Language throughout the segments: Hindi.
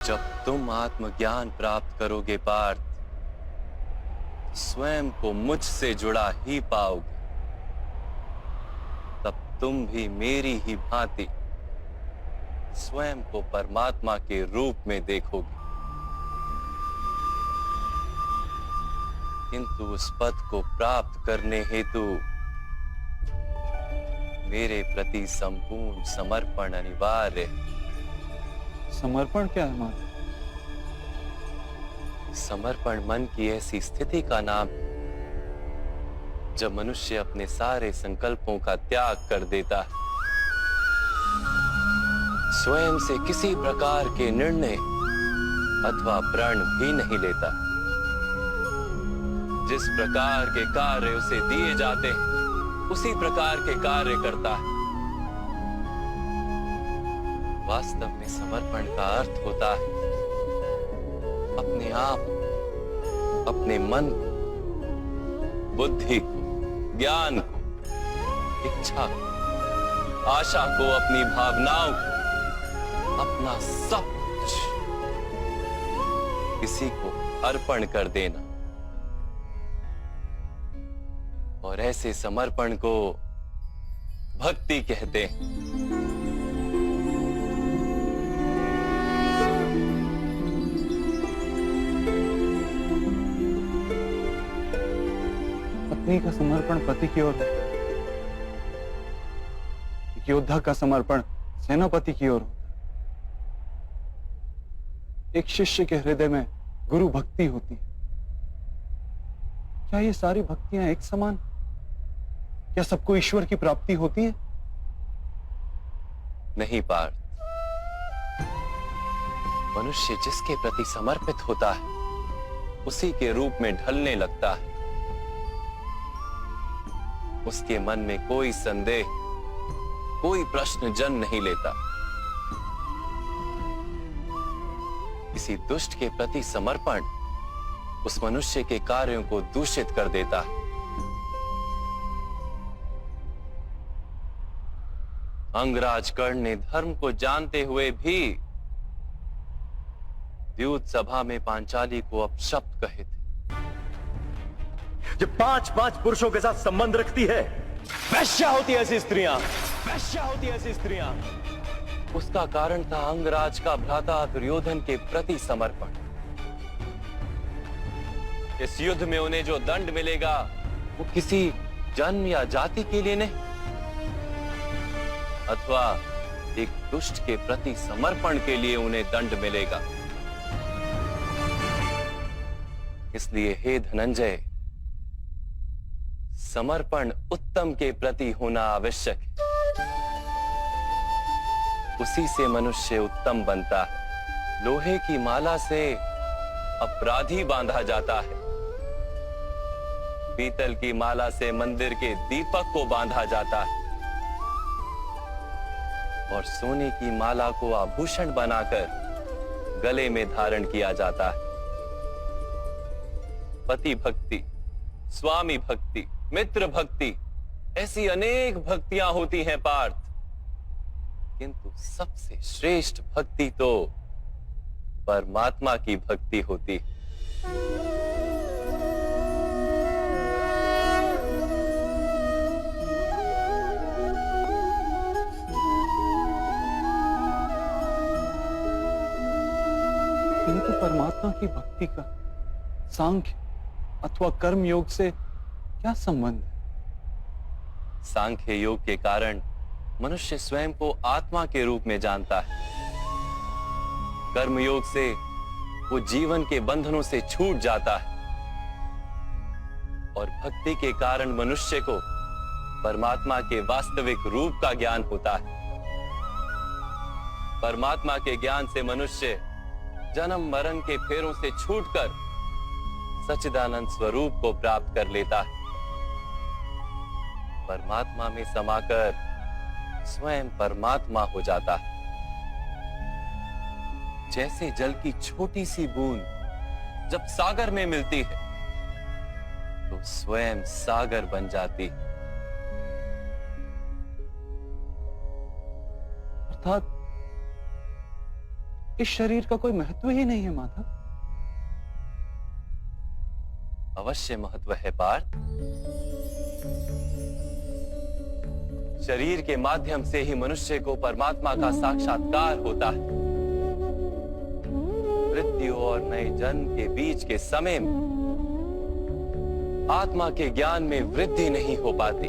जब तुम आत्मज्ञान प्राप्त करोगे पार्थ, स्वयं को मुझसे जुड़ा ही पाओगे। तब तुम भी मेरी ही भांति स्वयं को परमात्मा के रूप में देखोगे। किंतु उस पद को प्राप्त करने हेतु मेरे प्रति संपूर्ण समर्पण अनिवार्य है। समर्पण क्या है माता? समर्पण मन की ऐसी स्थिति का नाम है जब मनुष्य अपने सारे संकल्पों का त्याग कर देता है, स्वयं से किसी प्रकार के निर्णय अथवा प्रण भी नहीं लेता। जिस प्रकार के कार्य उसे दिए जाते हैं उसी प्रकार के कार्य करता है। वास्तव में समर्पण का अर्थ होता है अपने आप, अपने मन को, बुद्धि को, ज्ञान को, इच्छा को, आशा को, अपनी भावनाओं को, अपना सब कुछ किसी को अर्पण कर देना। और ऐसे समर्पण को भक्ति कहते हैं। पत्नी का समर्पण पति की ओर, एक योद्धा का समर्पण सेनापति की ओर होता है। एक शिष्य के हृदय में गुरु भक्ति होती है। क्या ये सारी भक्तियां एक समान? क्या सबको ईश्वर की प्राप्ति होती है? नहीं पार्थ, मनुष्य जिसके प्रति समर्पित होता है उसी के रूप में ढलने लगता है। उसके मन में कोई संदेह, कोई प्रश्न जन्म नहीं लेता। किसी दुष्ट के प्रति समर्पण उस मनुष्य के कार्यों को दूषित कर देता है। अंगराज कर्ण ने धर्म को जानते हुए भी द्यूत सभा में पांचाली को अपशब्द कहे थे। जो 5-5 पुरुषों के साथ संबंध रखती है, वैश्या होती है ऐसी स्त्रियां, वैश्या होती है ऐसी स्त्रियां। उसका कारण था अंगराज का भ्राता दुर्योधन के प्रति समर्पण। इस युद्ध में उन्हें जो दंड मिलेगा वो किसी जन्म या जाति के लिए नहीं, अथवा एक दुष्ट के प्रति समर्पण के लिए उन्हें दंड मिलेगा। इसलिए हे धनंजय, समर्पण उत्तम के प्रति होना आवश्यक है। उसी से मनुष्य उत्तम बनता है। लोहे की माला से अपराधी बांधा जाता है, पीतल की माला से मंदिर के दीपक को बांधा जाता है, और सोने की माला को आभूषण बनाकर गले में धारण किया जाता है। पति भक्ति, स्वामी भक्ति, मित्र भक्ति, ऐसी अनेक भक्तियां होती हैं पार्थ, किंतु सबसे श्रेष्ठ भक्ति तो परमात्मा की भक्ति होती है। किंतु परमात्मा की भक्ति का सांख्य अथवा कर्म योग से क्या संबंध है? सांख्य योग के कारण मनुष्य स्वयं को आत्मा के रूप में जानता है। कर्म योग से वो जीवन के बंधनों से छूट जाता है, और भक्ति के कारण मनुष्य को परमात्मा के वास्तविक रूप का ज्ञान होता है। परमात्मा के ज्ञान से मनुष्य जन्म मरण के फेरों से छूटकर सच्चिदानंद स्वरूप को प्राप्त कर लेता है। परमात्मा में समाकर स्वयं परमात्मा हो जाता है। जैसे जल की छोटी सी बूंद जब सागर में मिलती है तो स्वयं सागर बन जाती है। अर्थात इस शरीर का कोई महत्व ही नहीं है माधव। अवश्य महत्व है पार्थ। शरीर के माध्यम से ही मनुष्य को परमात्मा का साक्षात्कार होता है। मृत्यु और नए जन्म के बीच के समय में आत्मा के ज्ञान में वृद्धि नहीं हो पाती।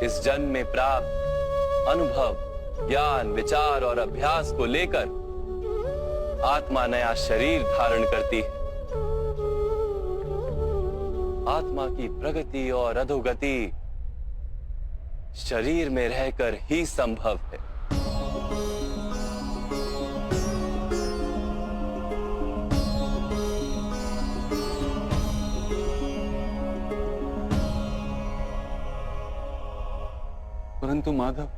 इस जन्म में प्राप्त अनुभव, ज्ञान, विचार और अभ्यास को लेकर आत्मा नया शरीर धारण करती है। आत्मा की प्रगति और अधोगति शरीर में रहकर ही संभव है। परंतु माधव,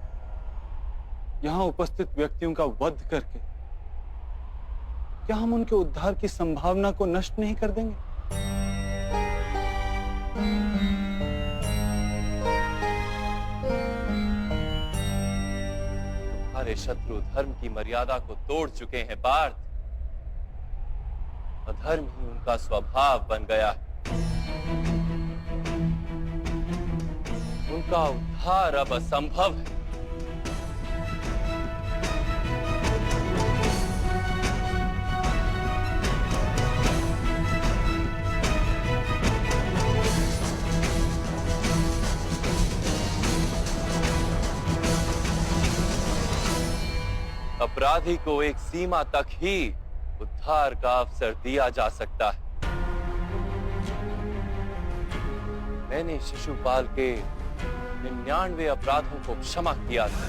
यहां उपस्थित व्यक्तियों का वध करके क्या हम उनके उद्धार की संभावना को नष्ट नहीं कर देंगे? तुम्हारे शत्रु धर्म की मर्यादा को तोड़ चुके हैं पार्थ। अधर्म ही उनका स्वभाव बन गया है। उनका उद्धार अब असंभव है। अपराधी को एक सीमा तक ही उद्धार का अवसर दिया जा सकता है। मैंने शिशुपाल के 99 अपराधों को क्षमा किया था,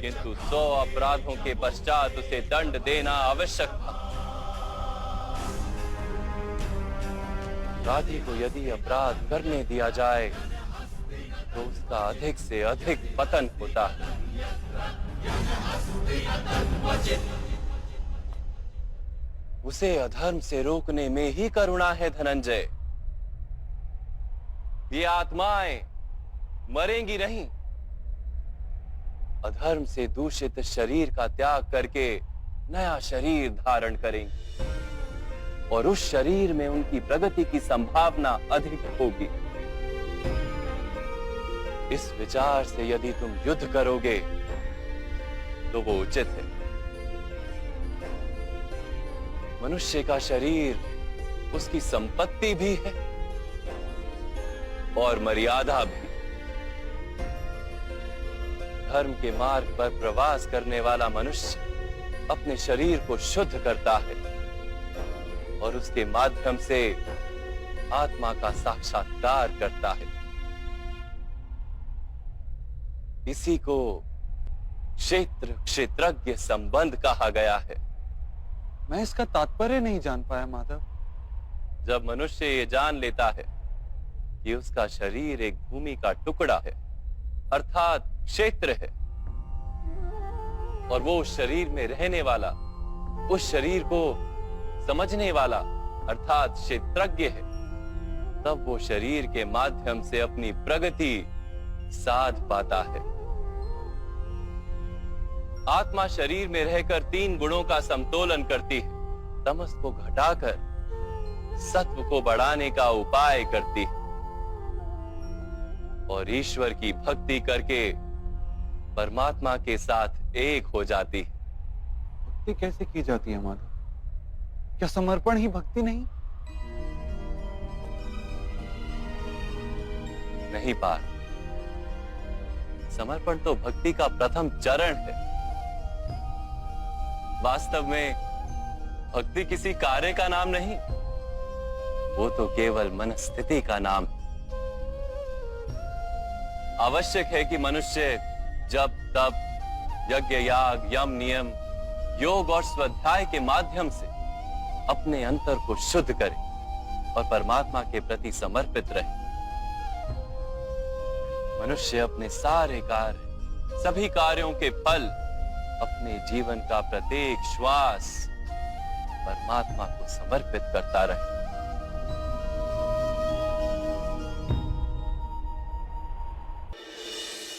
किंतु 100 अपराधों के पश्चात उसे दंड देना आवश्यक था। अपराधी को यदि अपराध करने दिया जाए तो उसका अधिक से अधिक पतन होता है। उसे अधर्म से रोकने में ही करुणा है धनंजय। ये आत्माएं मरेंगी नहीं। अधर्म से दूषित शरीर का त्याग करके नया शरीर धारण करेंगी और उस शरीर में उनकी प्रगति की संभावना अधिक होगी। इस विचार से यदि तुम युद्ध करोगे तो वो उचित है। मनुष्य का शरीर उसकी संपत्ति भी है और मर्यादा भी। धर्म के मार्ग पर प्रवास करने वाला मनुष्य अपने शरीर को शुद्ध करता है और उसके माध्यम से आत्मा का साक्षात्कार करता है। इसी को क्षेत्र क्षेत्रज्ञ संबंध कहा गया है। मैं इसका तात्पर्य नहीं जान पाया माधव। जब मनुष्य ये जान लेता है कि उसका शरीर एक भूमि का टुकड़ा है, अर्थात क्षेत्र है, और वो उस शरीर में रहने वाला, उस शरीर को समझने वाला अर्थात क्षेत्रज्ञ है, तब वो शरीर के माध्यम से अपनी प्रगति साध पाता है। आत्मा शरीर में रहकर 3 गुणों का समतोलन करती है। तमस को घटाकर सत्व को बढ़ाने का उपाय करती है और ईश्वर की भक्ति करके परमात्मा के साथ एक हो जाती है। भक्ति कैसे की जाती है माधव? क्या समर्पण ही भक्ति नहीं? नहीं पार, समर्पण तो भक्ति का प्रथम चरण है। वास्तव में भक्ति किसी कार्य का नाम नहीं, वो तो केवल मनस्थिति का नाम है। आवश्यक है कि मनुष्य जब तब यज्ञ, याग, यम, नियम, योग और स्वाध्याय के माध्यम से अपने अंतर को शुद्ध करे और परमात्मा के प्रति समर्पित रहे। मनुष्य अपने सारे कार्य, सभी कार्यों के फल, अपने जीवन का प्रत्येक श्वास परमात्मा को समर्पित करता रहे।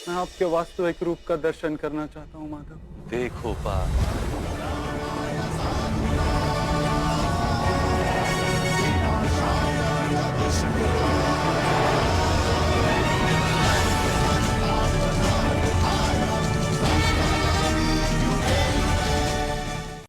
मैं आपके वास्तविक रूप का दर्शन करना चाहता हूं माधव। देखो पार्थ,